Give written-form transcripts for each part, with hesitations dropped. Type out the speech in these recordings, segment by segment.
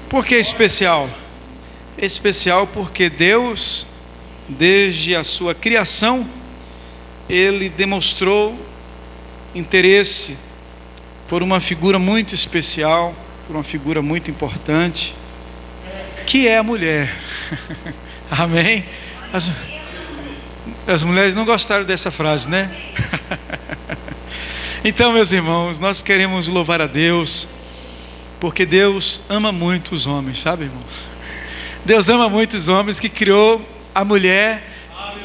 Por que especial? É especial porque Deus, desde a sua criação, Ele demonstrou interesse por uma figura muito especial, por uma figura muito importante, que é a mulher. Amém? As mulheres não gostaram dessa frase, né? Então, meus irmãos, nós queremos louvar a Deus, porque Deus ama muito os homens, sabe, irmãos? Deus ama muito os homens, que criou a mulher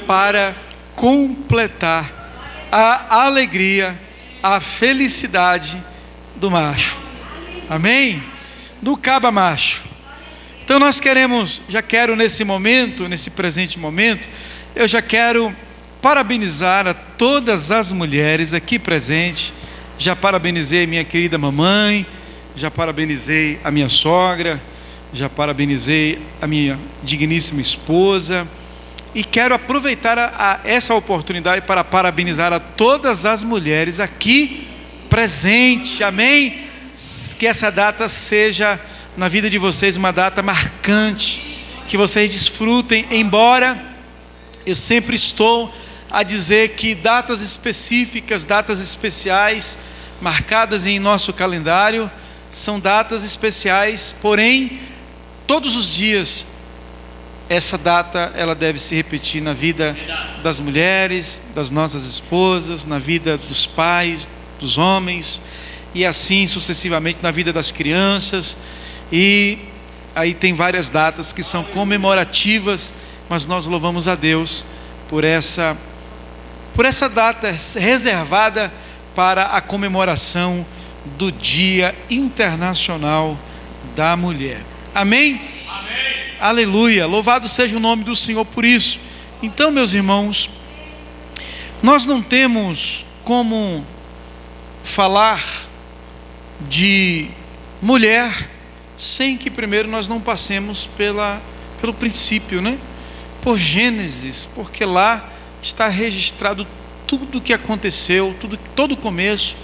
para completar a alegria, a felicidade do macho. Amém? Do caba macho. Então nós já quero nesse momento, nesse presente momento, eu já quero parabenizar a todas as mulheres aqui presentes. Já parabenizei minha querida mamãe, já parabenizei a minha sogra, já parabenizei a minha digníssima esposa, e quero aproveitar essa oportunidade para parabenizar a todas as mulheres aqui presentes. Amém? Que essa data seja na vida de vocês uma data marcante, que vocês desfrutem, embora eu sempre estou a dizer que datas específicas, datas especiais, marcadas em nosso calendário, são datas especiais, porém, todos os dias, essa data, ela deve se repetir na vida das mulheres, das nossas esposas, na vida dos pais, dos homens, e assim sucessivamente na vida das crianças. E aí tem várias datas que são comemorativas, mas nós louvamos a Deus por essa data reservada para a comemoração do Dia Internacional da Mulher. Amém? Amém. Aleluia, louvado seja o nome do Senhor por isso. Então, meus irmãos, nós não temos como falar de mulher sem que primeiro nós não passemos pelo princípio, né? Por Gênesis, porque lá está registrado tudo o que aconteceu, todo o começo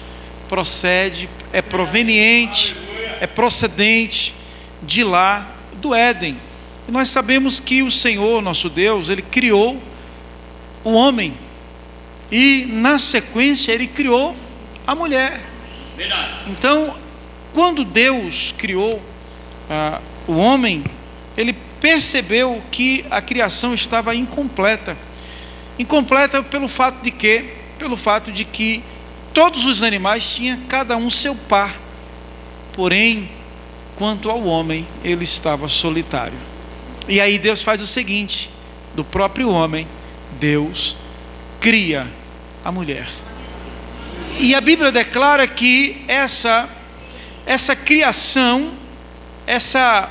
é proveniente, é procedente de lá, do Éden. E nós sabemos que o Senhor, nosso Deus, Ele criou o homem, e na sequência Ele criou a mulher. Então, quando Deus criou o homem, Ele percebeu que a criação estava incompleta pelo fato de quê? Pelo fato de que todos os animais tinham cada um seu par, porém, quanto ao homem, ele estava solitário. E aí Deus faz o seguinte: do próprio homem, Deus cria a mulher. E a Bíblia declara que essa criação, essa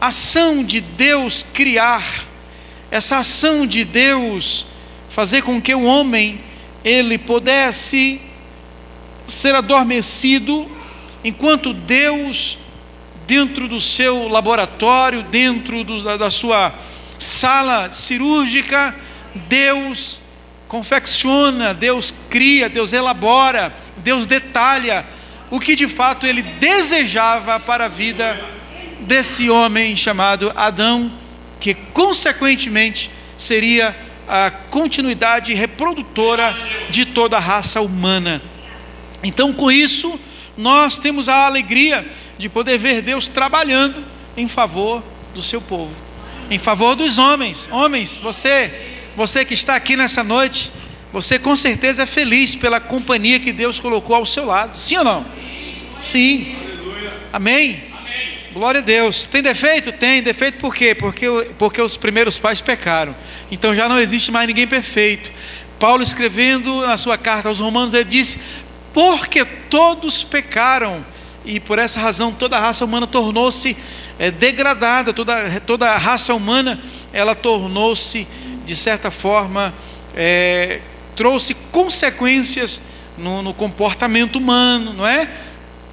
ação de Deus criar, essa ação de Deus fazer com que o homem ele pudesse ser adormecido, enquanto Deus, dentro do seu laboratório, dentro da sua sala cirúrgica, Deus confecciona, Deus cria, Deus elabora, Deus detalha o que de fato Ele desejava para a vida desse homem chamado Adão, que consequentemente seria a continuidade reprodutora de toda a raça humana. Então, com isso, nós temos a alegria de poder ver Deus trabalhando em favor do seu povo, em favor dos homens. Homens, você que está aqui nessa noite, você com certeza é feliz pela companhia que Deus colocou ao seu lado, sim ou não? Sim. Amém? Glória a Deus. Tem defeito? Tem. Defeito por quê? Porque os primeiros pais pecaram. Então já não existe mais ninguém perfeito. Paulo, escrevendo na sua carta aos Romanos, ele disse: porque todos pecaram, e por essa razão toda a raça humana tornou-se degradada. Toda a raça humana, ela tornou-se, de certa forma, trouxe consequências no comportamento humano, não é?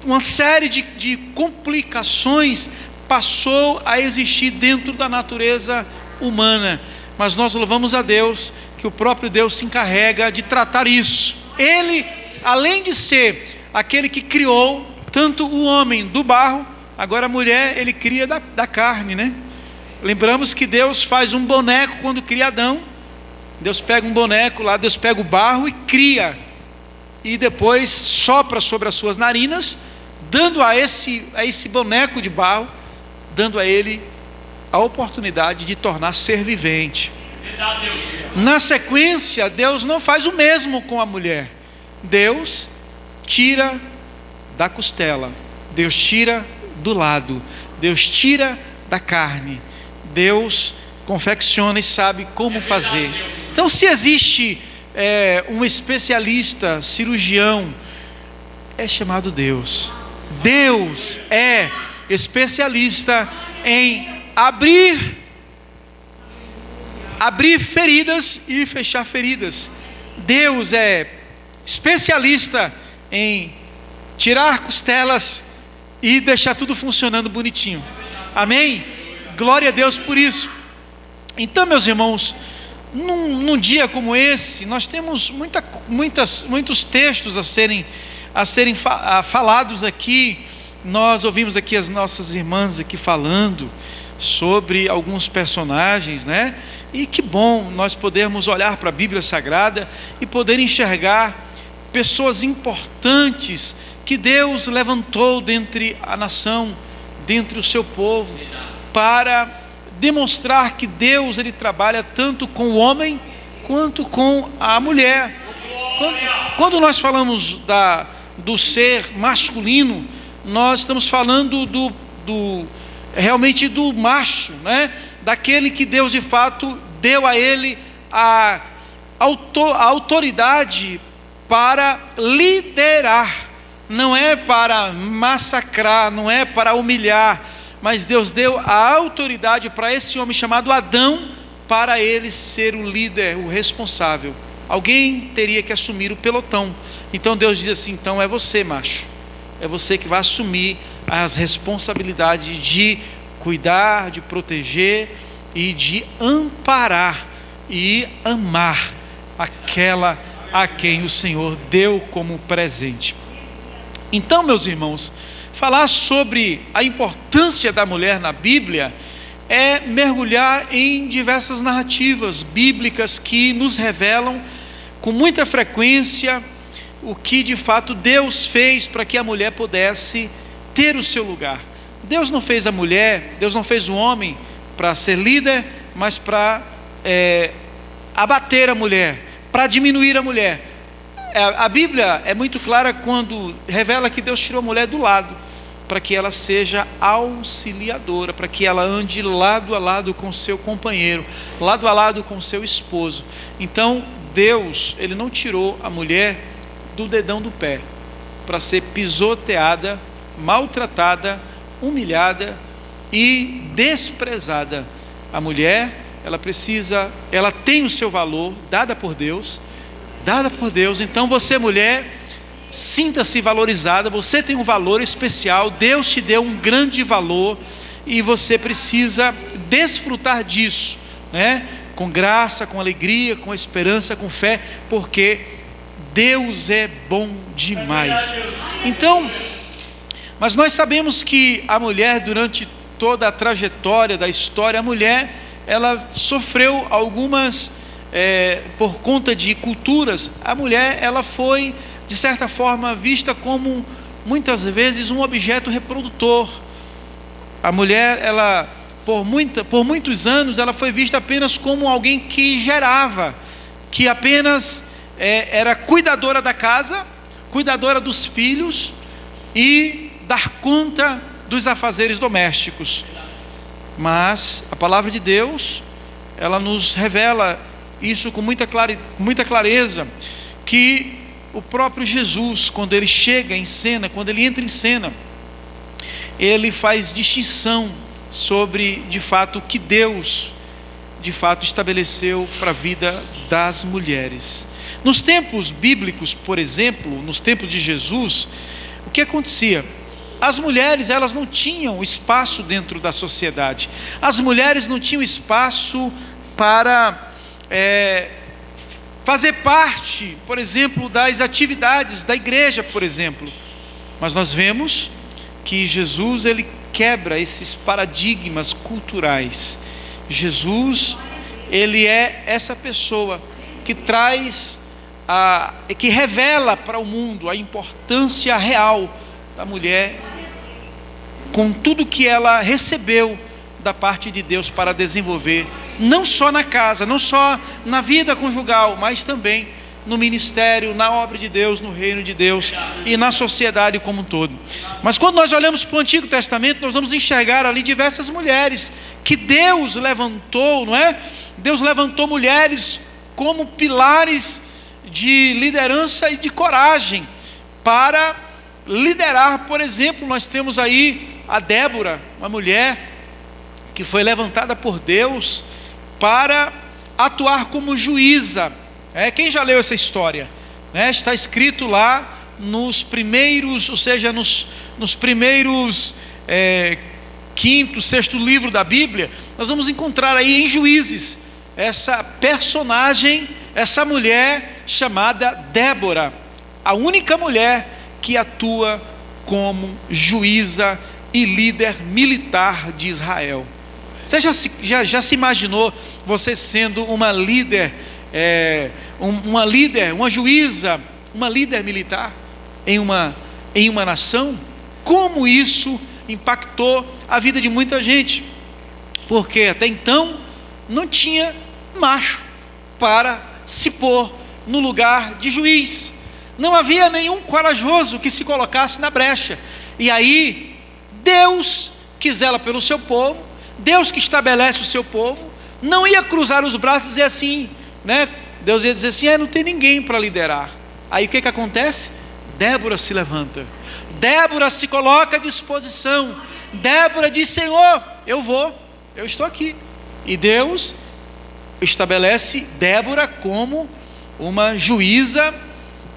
Uma série de complicações passou a existir dentro da natureza humana, mas nós louvamos a Deus que o próprio Deus se encarrega de tratar isso. Ele, além de ser aquele que criou tanto o homem do barro, Agora a mulher, ele cria da carne, né? Lembramos que Deus faz um boneco quando cria Adão. Deus pega um boneco lá, Deus pega o barro e cria, e depois sopra sobre as suas narinas, dando a esse boneco de barro, dando a ele a oportunidade de tornar ser vivente. Na sequência, Deus não faz o mesmo com a mulher. Deus tira da costela, Deus tira do lado, Deus tira da carne, Deus confecciona e sabe como fazer. Então, se existe um especialista, cirurgião, é chamado Deus. Deus é especialista em abrir feridas e fechar feridas. Deus é especialista em tirar costelas e deixar tudo funcionando bonitinho. Amém? Glória a Deus por isso. Então, meus irmãos, num dia como esse, nós temos muitos textos a serem falados aqui. Nós ouvimos aqui as nossas irmãs aqui falando sobre alguns personagens, né? E que bom nós podermos olhar para a Bíblia Sagrada e poder enxergar pessoas importantes que Deus levantou dentre a nação, dentre o seu povo, para demonstrar que Deus, ele trabalha tanto com o homem quanto com a mulher. Quando nós falamos do ser masculino, nós estamos falando realmente do macho, né? Daquele que Deus de fato deu a ele a autoridade para liderar. Não é para massacrar, não é para humilhar, mas Deus deu a autoridade para esse homem chamado Adão, para ele ser o líder, o responsável. Alguém teria que assumir o pelotão. Então Deus diz assim: então é você, macho, é você que vai assumir as responsabilidades de cuidar, de proteger e de amparar e amar aquela a quem o Senhor deu como presente. Então, meus irmãos, falar sobre a importância da mulher na Bíblia é mergulhar em diversas narrativas bíblicas que nos revelam com muita frequência o que de fato Deus fez para que a mulher pudesse ter o seu lugar. Deus não fez a mulher, Deus não fez o homem para ser líder, mas para abater a mulher, para diminuir a mulher. A Bíblia é muito clara quando revela que Deus tirou a mulher do lado, para que ela seja auxiliadora, para que ela ande lado a lado com seu companheiro, lado a lado com seu esposo. Então Deus, ele não tirou a mulher do dedão do pé para ser pisoteada, maltratada, humilhada e desprezada. A mulher, ela tem o seu valor, dada por Deus. Então você, mulher, sinta-se valorizada, você tem um valor especial, Deus te deu um grande valor e você precisa desfrutar disso, né? Com graça, com alegria, com esperança, com fé, porque Deus é bom demais. Então, mas nós sabemos que a mulher, durante toda a trajetória da história, a mulher, ela sofreu algumas, por conta de culturas, a mulher, ela foi, de certa forma, vista como, muitas vezes, um objeto reprodutor. A mulher, ela, por muitos anos, ela foi vista apenas como alguém que gerava, que apenas era cuidadora da casa, cuidadora dos filhos e dar conta dos afazeres domésticos. Mas a palavra de Deus, ela nos revela isso com muita clareza, que o próprio Jesus, quando ele chega em cena, quando ele entra em cena, ele faz distinção sobre, de fato, o que Deus, de fato, estabeleceu para a vida das mulheres. Nos tempos bíblicos, por exemplo, nos tempos de Jesus, o que acontecia? As mulheres, elas não tinham espaço dentro da sociedade. As mulheres não tinham espaço para fazer parte, por exemplo, das atividades da igreja, por exemplo. Mas nós vemos que Jesus, ele quebra esses paradigmas culturais. Jesus, ele é essa pessoa que traz, que revela para o mundo a importância real da mulher, com tudo que ela recebeu da parte de Deus para desenvolver, não só na casa, não só na vida conjugal, mas também no ministério, na obra de Deus, no reino de Deus e na sociedade como um todo. Mas quando nós olhamos para o Antigo Testamento, nós vamos enxergar ali diversas mulheres que Deus levantou, não é? Deus levantou mulheres como pilares de liderança e de coragem para liderar. Por exemplo, nós temos aí a Débora, uma mulher que foi levantada por Deus para atuar como juíza. Quem já leu essa história? Está escrito lá nos primeiros, ou seja, nos primeiros quinto, sexto livro da Bíblia. Nós vamos encontrar aí em Juízes essa personagem, essa mulher chamada Débora, a única mulher que atua como juíza e líder militar de Israel. Você já se imaginou você sendo uma líder, uma juíza, uma líder militar em uma nação? Como isso impactou a vida de muita gente? Porque até então não tinha macho para se pôr no lugar de juiz. Não havia nenhum corajoso que se colocasse na brecha. E aí, Deus, que zela pelo seu povo, Deus que estabelece o seu povo, não ia cruzar os braços e dizer assim, né? Deus ia dizer assim, não tem ninguém para liderar. Aí o que acontece? Débora se levanta, Débora se coloca à disposição, Débora diz, Senhor, eu estou aqui. E Deus estabelece Débora como uma juíza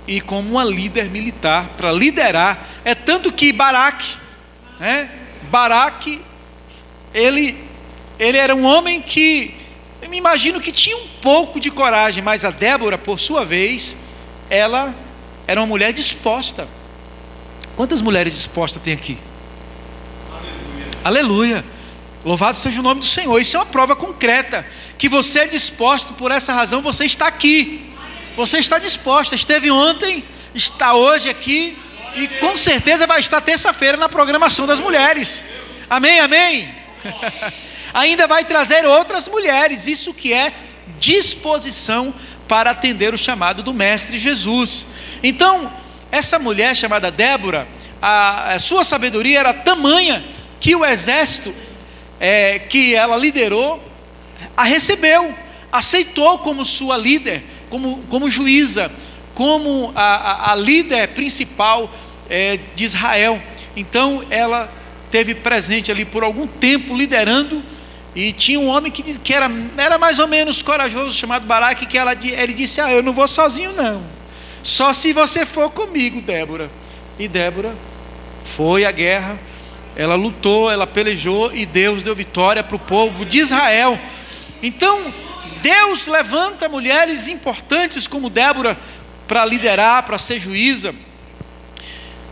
e como uma líder militar, para liderar. É tanto que Baraque, ele era um homem que, eu me imagino que tinha um pouco de coragem, mas a Débora, por sua vez, ela era uma mulher disposta. Quantas mulheres dispostas tem aqui? Aleluia! Louvado seja o nome do Senhor. Isso é uma prova concreta que você é disposto. Por essa razão você está aqui, você está disposta. Esteve ontem, está hoje aqui e com certeza vai estar terça-feira na programação das mulheres. Amém, amém. Ainda vai trazer outras mulheres. Isso que é disposição para atender o chamado do Mestre Jesus. Então, essa mulher chamada Débora, a sua sabedoria era tamanha que o exército que ela liderou a recebeu, aceitou como sua líder, como juíza, como a líder principal de Israel. Então ela teve presente ali por algum tempo liderando. E tinha um homem que era mais ou menos corajoso, chamado Baraque, que ele disse, eu não vou sozinho não, só se você for comigo, Débora. E Débora foi à guerra, ela lutou, ela pelejou, e Deus deu vitória para o povo de Israel. Então Deus levanta mulheres importantes como Débora para liderar, para ser juíza.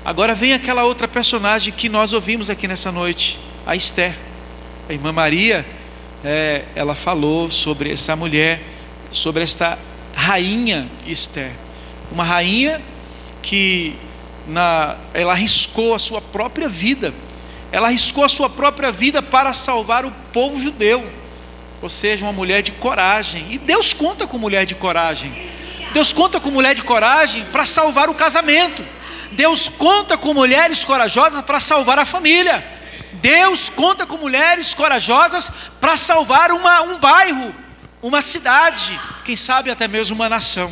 Agora vem aquela outra personagem que nós ouvimos aqui nessa noite, a Esther. A irmã Maria, ela falou sobre essa mulher, sobre esta rainha Esther. Uma rainha que ela arriscou a sua própria vida. Ela arriscou a sua própria vida para salvar o povo judeu. Ou seja, uma mulher de coragem. E Deus conta com mulher de coragem. Deus conta com mulher de coragem para salvar o casamento. Deus conta com mulheres corajosas para salvar a família. Deus conta com mulheres corajosas para salvar um bairro, uma cidade, quem sabe até mesmo uma nação.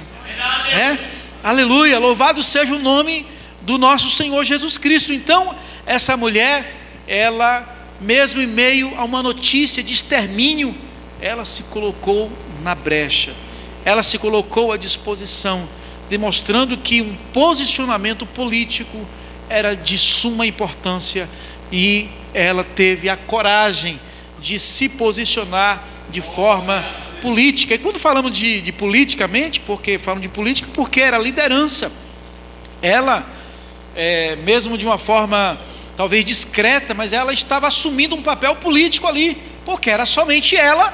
Aleluia, louvado seja o nome do nosso Senhor Jesus Cristo. Então, essa mulher, ela, mesmo em meio a uma notícia de extermínio, ela se colocou na brecha, ela se colocou à disposição, demonstrando que um posicionamento político era de suma importância, e ela teve a coragem de se posicionar de forma política. E quando falamos de politicamente, porque falamos de política, porque era liderança. Ela, mesmo de uma forma talvez discreta, mas ela estava assumindo um papel político ali, porque era somente ela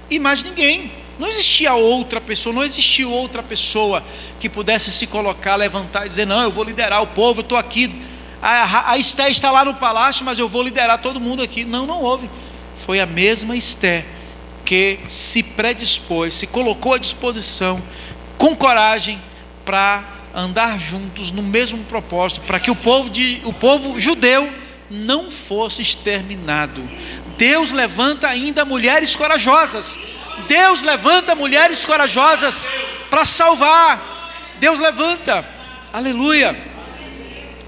e mais ninguém. Não existia outra pessoa, não existiu outra pessoa que pudesse se colocar, levantar e dizer: não, eu vou liderar o povo, eu estou aqui, a Esté está lá no palácio, mas eu vou liderar todo mundo aqui. Não houve. Foi a mesma Esté que se predispôs, se colocou à disposição, com coragem, para andar juntos no mesmo propósito, para que o povo judeu não fosse exterminado. Deus levanta ainda mulheres corajosas. Deus levanta mulheres corajosas para salvar. Deus levanta. Aleluia.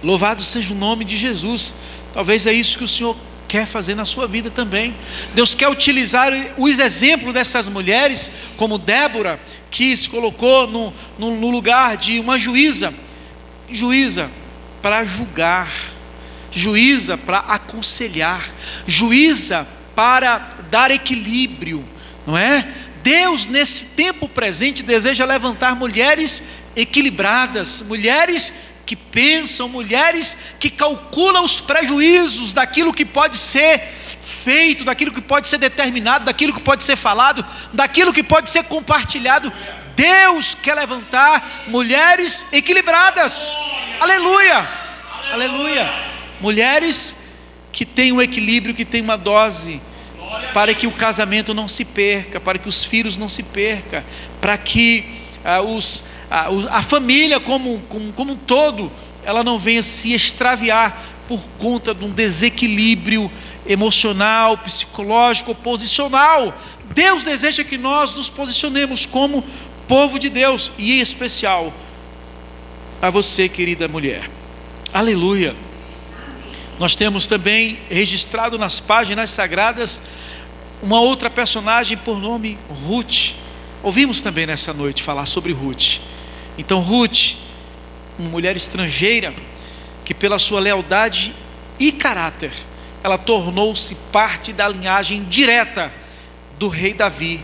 Louvado seja o nome de Jesus. Talvez é isso que o Senhor quer fazer na sua vida também. Deus quer utilizar os exemplos dessas mulheres, como Débora, que se colocou no lugar de uma juíza para julgar, juíza para aconselhar, juíza para dar equilíbrio, não é? Deus, nesse tempo presente, deseja levantar mulheres equilibradas, mulheres que pensam, mulheres que calculam os prejuízos daquilo que pode ser feito, daquilo que pode ser determinado, daquilo que pode ser falado, daquilo que pode ser compartilhado. Deus quer levantar mulheres equilibradas. Aleluia, aleluia. Mulheres que têm um equilíbrio, que têm uma dose, para que o casamento não se perca, para que os filhos não se percam, para que a família como um todo, ela não venha se extraviar por conta de um desequilíbrio emocional, psicológico, posicional. Deus deseja que nós nos posicionemos como povo de Deus, e em especial a você, querida mulher. Aleluia. Nós temos também registrado nas páginas sagradas uma outra personagem por nome Ruth. Ouvimos também nessa noite falar sobre Ruth. Então Ruth, uma mulher estrangeira, que pela sua lealdade e caráter, ela tornou-se parte da linhagem direta do rei Davi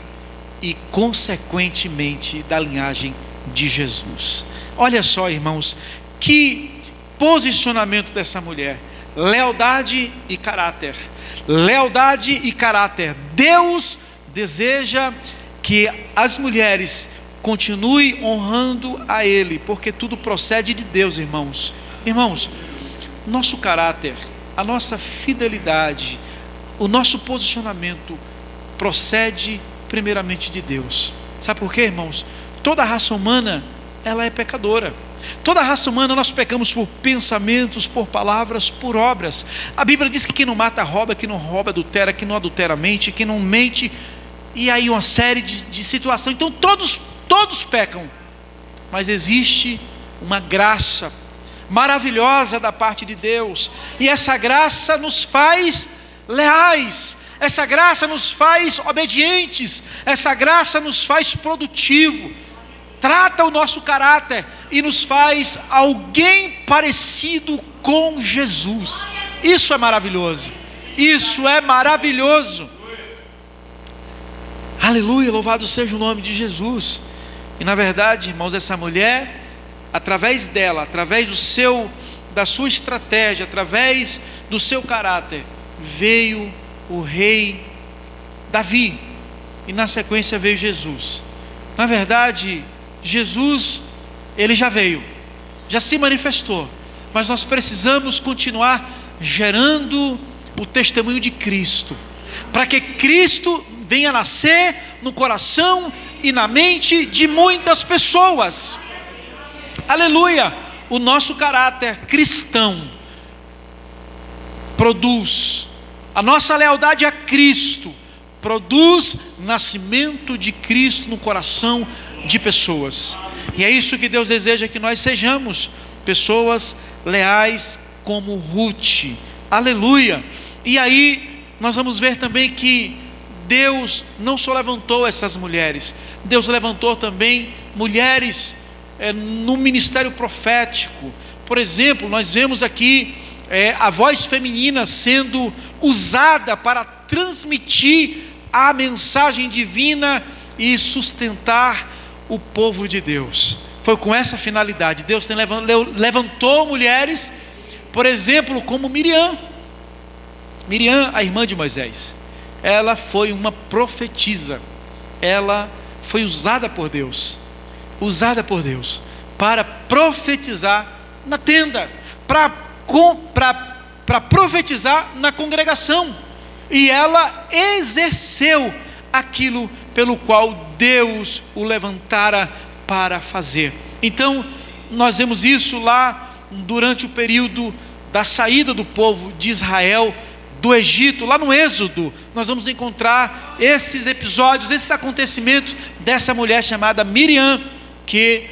e consequentemente da linhagem de Jesus. Olha só, irmãos, que posicionamento dessa mulher: lealdade e caráter. Lealdade e caráter. Deus deseja que as mulheres continuem honrando a Ele, porque tudo procede de Deus, irmãos. Irmãos, nosso caráter, a nossa fidelidade, o nosso posicionamento procede primeiramente de Deus. Sabe por quê, irmãos? Toda a raça humana, ela é pecadora. Toda a raça humana, nós pecamos por pensamentos, por palavras, por obras. A Bíblia diz que quem não mata rouba, que não rouba adultera, que não adultera mente, que não mente, e aí uma série de situações. Então todos pecam, mas existe uma graça maravilhosa da parte de Deus, e essa graça nos faz leais, essa graça nos faz obedientes, essa graça nos faz produtivo, trata o nosso caráter e nos faz alguém parecido com Jesus. Isso é maravilhoso, isso é maravilhoso. Aleluia, louvado seja o nome de Jesus. E na verdade, irmãos, essa mulher, através dela, através da sua estratégia, através do seu caráter, veio o rei Davi, e na sequência veio Jesus. Na verdade, Jesus, ele já veio, já se manifestou, mas nós precisamos continuar gerando o testemunho de Cristo, para que Cristo venha nascer no coração e na mente de muitas pessoas. Aleluia. O nosso caráter cristão produz, a nossa lealdade a Cristo produz nascimento de Cristo no coração de pessoas, e é isso que Deus deseja que nós sejamos, pessoas leais como Ruth. Aleluia. E aí nós vamos ver também que Deus não só levantou essas mulheres, Deus levantou também mulheres no ministério profético. Por exemplo, nós vemos aqui a voz feminina sendo usada para transmitir a mensagem divina e sustentar o povo de Deus. Foi com essa finalidade. Deus levantou mulheres por exemplo, como Miriam. Miriam, a irmã de Moisés, ela foi uma profetisa. Ela foi usada por Deus para profetizar na tenda, para profetizar na congregação, e ela exerceu aquilo pelo qual Deus o levantara para fazer. Então nós vemos isso lá durante o período da saída do povo de Israel do Egito, lá no Êxodo. Nós vamos encontrar esses episódios, esses acontecimentos dessa mulher chamada Miriam, que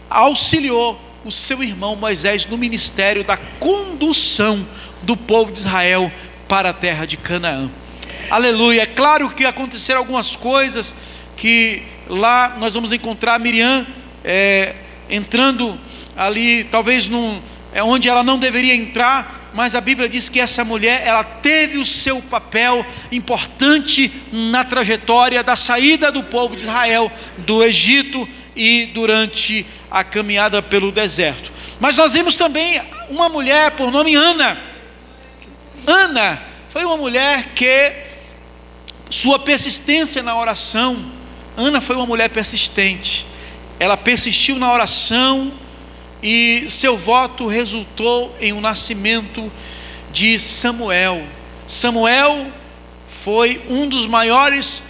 auxiliou o seu irmão Moisés no ministério da condução do povo de Israel para a terra de Canaã. Aleluia. É claro que aconteceram algumas coisas que lá nós vamos encontrar Miriam entrando ali, talvez onde ela não deveria entrar, mas a Bíblia diz que essa mulher, ela teve o seu papel importante na trajetória da saída do povo de Israel do Egito e durante a caminhada pelo deserto. Mas nós vimos também uma mulher por nome Ana. Ana foi uma mulher que sua persistência na oração, Ana foi uma mulher persistente. Ela persistiu na oração e seu voto resultou em um nascimento de Samuel. Samuel foi um dos maiores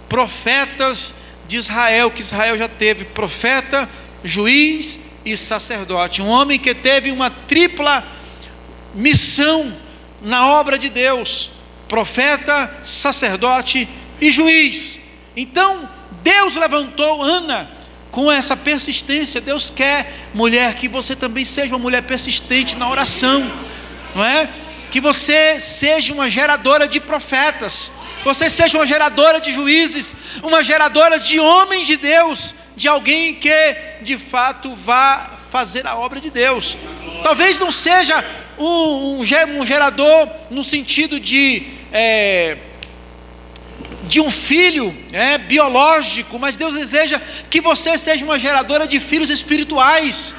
profetas de Israel, que Israel já teve: profeta, juiz e sacerdote. Um homem que teve uma tripla missão na obra de Deus: profeta, sacerdote e juiz. Então Deus levantou Ana com essa persistência. Deus quer, mulher, que você também seja uma mulher persistente na oração, não é? Que você seja uma geradora de profetas, você seja uma geradora de juízes, uma geradora de homens de Deus, de alguém que de fato vá fazer a obra de Deus. Talvez não seja um gerador no sentido de um filho biológico, mas Deus deseja que você seja uma geradora de filhos espirituais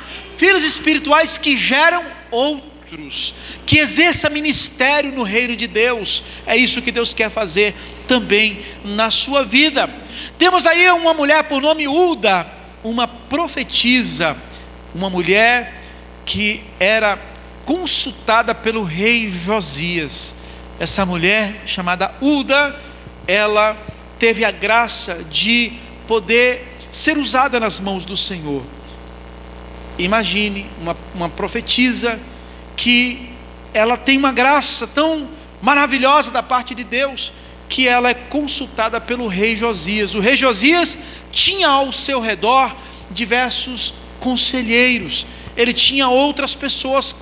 que geram outros, que exerça ministério no reino de Deus. É isso que Deus quer fazer também na sua vida. Temos aí uma mulher por nome Uda, uma profetisa, uma mulher que era consultada pelo rei Josias. Essa mulher chamada Uda, ela teve a graça de poder ser usada nas mãos do Senhor. Imagine uma profetisa que ela tem uma graça tão maravilhosa da parte de Deus, que ela é consultada pelo rei Josias. O rei Josias tinha ao seu redor diversos conselheiros, ele tinha outras pessoas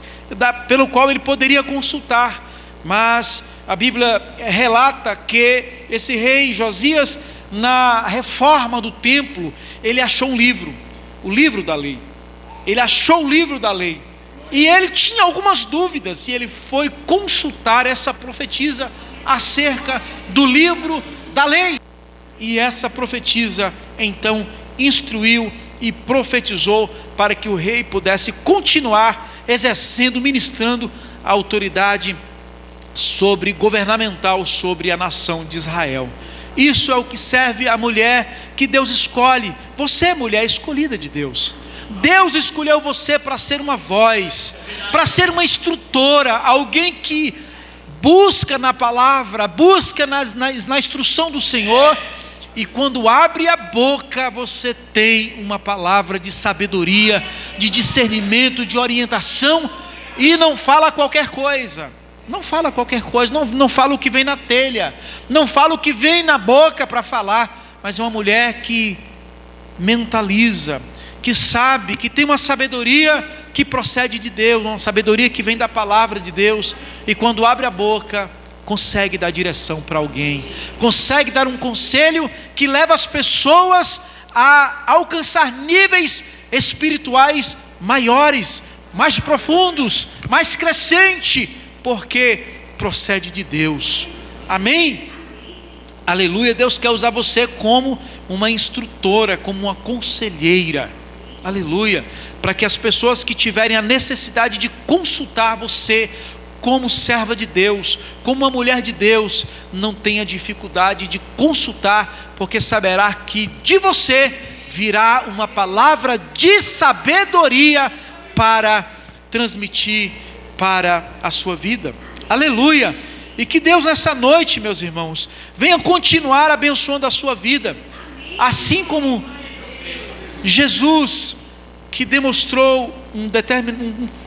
pelo qual ele poderia consultar, mas a Bíblia relata que esse rei Josias, na reforma do templo, ele achou um livro, o livro da lei. Ele achou o livro da lei, e ele tinha algumas dúvidas, e ele foi consultar essa profetisa acerca do livro da lei. E essa profetisa então instruiu e profetizou para que o rei pudesse continuar exercendo, ministrando a autoridade governamental sobre a nação de Israel. Isso é o que serve a mulher que Deus escolhe. Você é mulher escolhida de Deus. Deus escolheu você para ser uma voz, para ser uma instrutora, alguém que busca na palavra, busca na instrução do Senhor, e quando abre a boca, você tem uma palavra de sabedoria, de discernimento, de orientação, e não fala qualquer coisa. Não fala qualquer coisa, não fala o que vem na telha, não fala o que vem na boca para falar, mas é uma mulher que mentaliza, que sabe, que tem uma sabedoria que procede de Deus, uma sabedoria que vem da palavra de Deus, e quando abre a boca, consegue dar direção para alguém, consegue dar um conselho que leva as pessoas a alcançar níveis espirituais maiores, mais profundos, mais crescente, porque procede de Deus. Amém? Aleluia. Deus quer usar você como uma instrutora, como uma conselheira. Aleluia. Para que as pessoas que tiverem a necessidade de consultar você como serva de Deus, como uma mulher de Deus, não tenha dificuldade de consultar, porque saberá que de você virá uma palavra de sabedoria para transmitir para a sua vida. Aleluia. E que Deus nessa noite, meus irmãos, venha continuar abençoando a sua vida, assim como Jesus, que demonstrou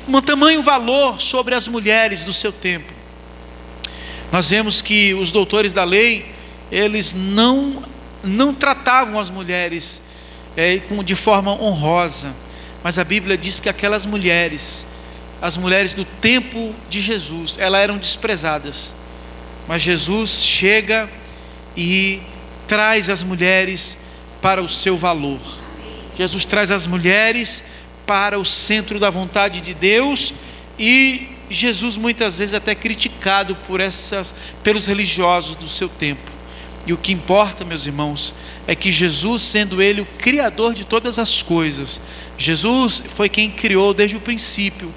um tamanho valor sobre as mulheres do seu tempo. Nós vemos que os doutores da lei, eles não tratavam as mulheres de forma honrosa, mas a Bíblia diz que aquelas mulheres, as mulheres do tempo de Jesus, elas eram desprezadas, mas Jesus chega e traz as mulheres para o seu valor. Jesus traz as mulheres para o centro da vontade de Deus, e Jesus muitas vezes até criticado pelos religiosos do seu tempo. E o que importa, meus irmãos, é que Jesus, sendo Ele o Criador de todas as coisas, Jesus foi quem criou desde o princípio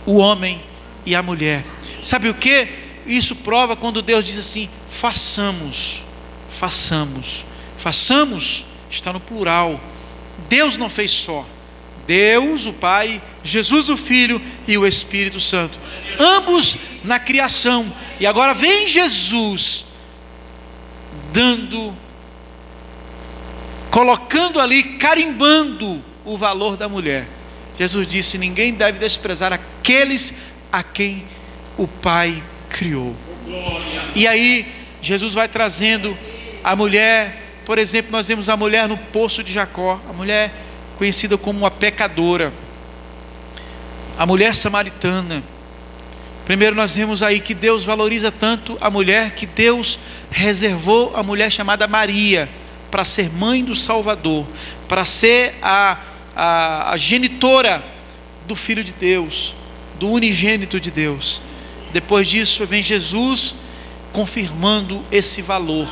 o homem e a mulher. Sabe o que? Isso prova quando Deus diz assim: façamos, está no plural. Deus não fez só. Deus, o Pai, Jesus, o Filho e o Espírito Santo, ambos na criação. E agora vem Jesus colocando ali, carimbando o valor da mulher. Jesus disse: ninguém deve desprezar aqueles a quem o Pai criou. E aí Jesus vai trazendo a mulher. Por exemplo, nós vemos a mulher no poço de Jacó, a mulher conhecida como uma pecadora, a mulher samaritana. Primeiro nós vemos aí que Deus valoriza tanto a mulher, que Deus reservou a mulher chamada Maria para ser mãe do Salvador, para ser a genitora do Filho de Deus, do unigênito de Deus. Depois disso vem Jesus confirmando esse valor.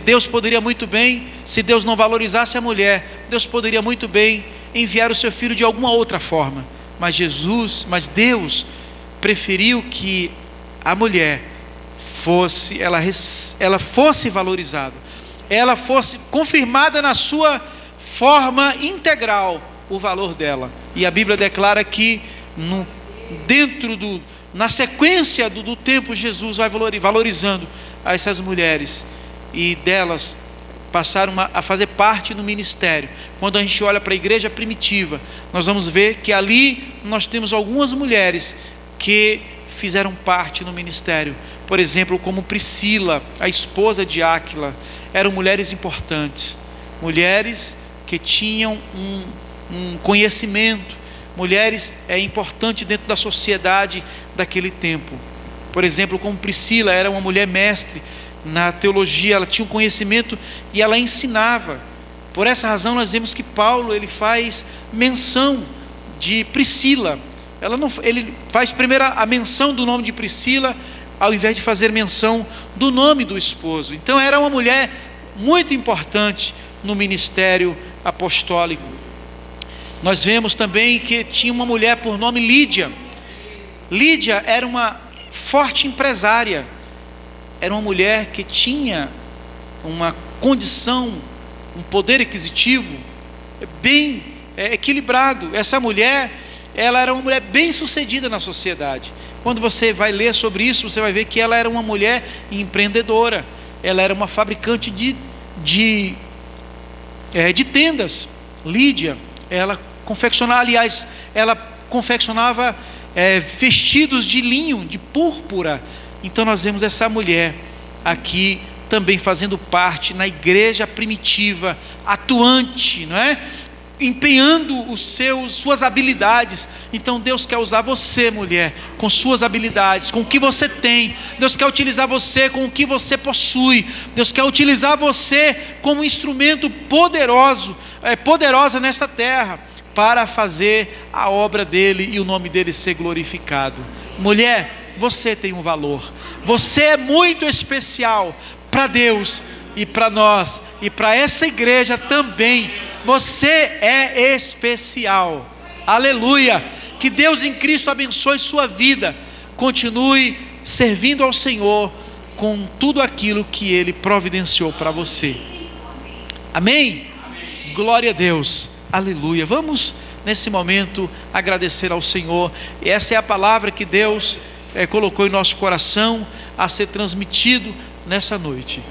Deus poderia muito bem, se Deus não valorizasse a mulher, Deus poderia muito bem enviar o seu filho de alguma outra forma, mas Deus preferiu que a mulher fosse valorizada, ela fosse confirmada na sua forma integral, o valor dela. E a Bíblia declara que na sequência do tempo, Jesus vai valorizando a essas mulheres, e delas passaram a fazer parte do ministério. Quando a gente olha para a igreja primitiva, nós vamos ver que ali nós temos algumas mulheres que fizeram parte no ministério. Por exemplo, como Priscila, a esposa de Áquila. Eram mulheres importantes, mulheres que tinham um conhecimento, mulheres importantes dentro da sociedade daquele tempo. Por exemplo, como Priscila era uma mulher mestre na teologia, ela tinha um conhecimento e ela ensinava. Por essa razão nós vemos que Paulo, ele faz menção de Priscila. Ele faz primeiro a menção do nome de Priscila, ao invés de fazer menção do nome do esposo. Então era uma mulher muito importante no ministério apostólico. Nós vemos também que tinha uma mulher por nome Lídia. Lídia era uma forte empresária, era uma mulher que tinha uma condição, um poder aquisitivo bem equilibrado. Essa mulher, ela era uma mulher bem sucedida na sociedade. Quando você vai ler sobre isso, você vai ver que ela era uma mulher empreendedora. Ela era uma fabricante de tendas. Lídia, ela confeccionava vestidos de linho, de púrpura. Então nós vemos essa mulher aqui também fazendo parte na igreja primitiva, atuante, não é? Empenhando suas habilidades. Então Deus quer usar você, mulher, com suas habilidades, com o que você tem. Deus quer utilizar você com o que você possui. Deus quer utilizar você como instrumento poderosa nesta terra, para fazer a obra dele e o nome dele ser glorificado. Mulher, você tem um valor, você é muito especial para Deus e para nós, e para essa igreja também. Você é especial. Aleluia. Que Deus em Cristo abençoe sua vida. Continue servindo ao Senhor com tudo aquilo que Ele providenciou para você. Amém? Amém? Glória a Deus. Aleluia. Vamos nesse momento agradecer ao Senhor. E essa é a palavra que Deus colocou em nosso coração a ser transmitido nessa noite.